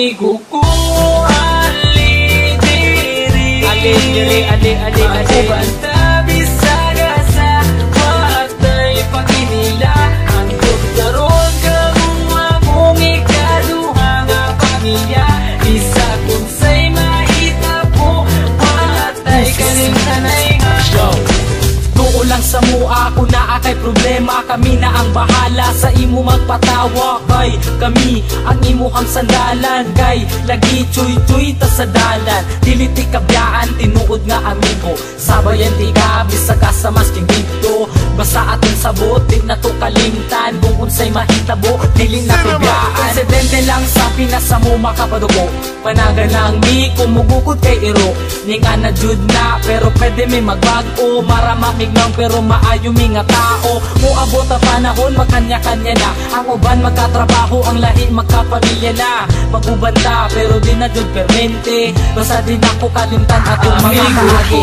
amigo ko, ali diri, ako banta bisaga sa patay paginila. Ang tugdaron kamong among ikaduha nga pamilya. Isa kung say mahitabo, patay kaning tanay nga. Tuo lang sa mua, ako na kay problema. Kami na ang bahala sa imo magpatawa. Kay kami ang imuhang sandalan. Kay lagi chuy-chuy ta sa dalan. Dili ti kabyaan, tinuod nga amigo. Sabayan ti gabi sa kasamasking dito. Basta aton sabot, di na to kalimtan. Kung unsay mahitabo, dili na kabyaan. Insidente lang sa pinasamo makapadugo. Panagan lang mi, kumugukod kay iro. Ninga na jud na, pero pwede mi magbago. Maramamig lang pero maayo mi nga tao. Muabot ang panahon, magkanya-kanya na. Ang uban magkatrabaho, ang lahi magkapamilya na. Magubanda, pero di na jud permente. Basta di na ko kalimtan atong mga kaagi.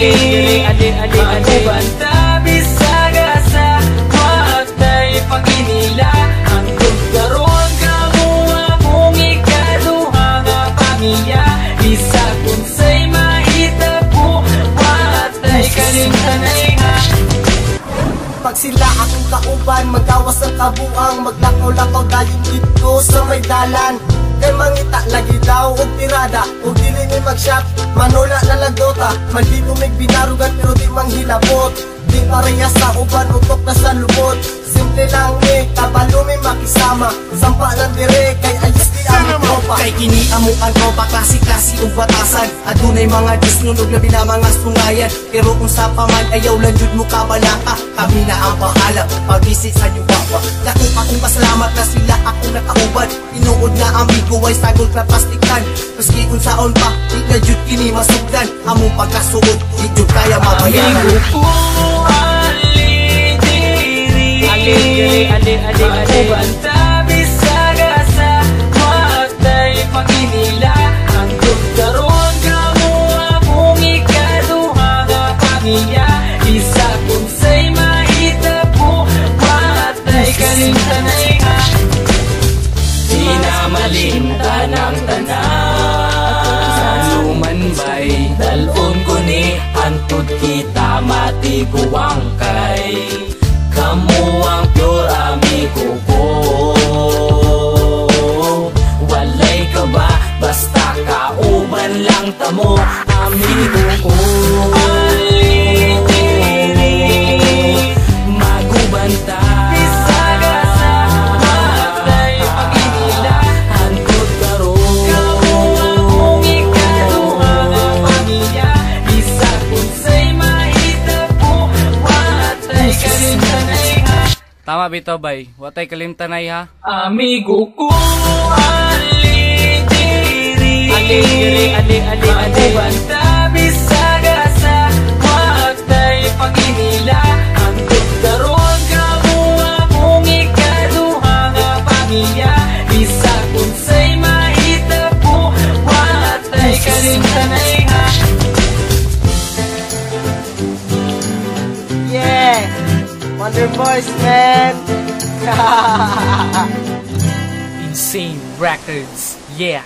Ako banta bisaga sa patay paginila. Ang tugdaron kamo among ikaduha nga pamilya. Isa kung say mahitabo, patay kaning tanay nga. Pag sila akong kauban, magawas ang kabuang. Maglakaw-lakaw dayon dito sa may dalan. Kay mangita lagi daw og tirada, og dili ni mag-shot, manula na lagota. Maldito may binarugan pero di manghilabot. Di pareha sa uban, utok na sa lubot. Simple lang ni, kabalo may makisama. Sampa lang dire, kay ayos di ang tropa. Kay kini amo ang tropa, klase-klase ug batasan. Adunay mga disnunog na mga sungayan. Pero kung sa paman, ayaw lang jud mo kabalaka. Kami na ang bahala, pag-visit sa yuwapa. Dako akong pasalamat na sila akong nakauban. Tinuod na amigo ay sagol na plastikan. Maski kung saon pa, di na jud kini masugdan. Among pagkasuod, di jud kaya mabayaran. Amigo ko, ali diri, ako banta bisaga sa patay paginila. Ang tugdaron kamo among ikaduha nga pamilya. Isa kung say mahitabo, patay kaning tanay nga. Di na malimtan ang tanan, lumanbay dalon ko ni antud kita matiguang kay. Kamu ang pure amigo ko. Walay ka ba? Basta kauban lang tamo, amigo ko. Magubanta bisaga sa patay paginila. Ang tugdaron kamo among ikaduha nga pamilya. Isa kung say mahitabo, patay kaning tanay nga. Tama bitaw bay, watay kalimtanay ha. Amigo ko, ali diri, ako banta bisaga sa patay paginila. Ang tugdaron kamo among ikaduha nga pamilya. Isa kung say mahitabo, patay kaning tanay nga. Yeah! Wonder Boys, man! Insane Records, yeah.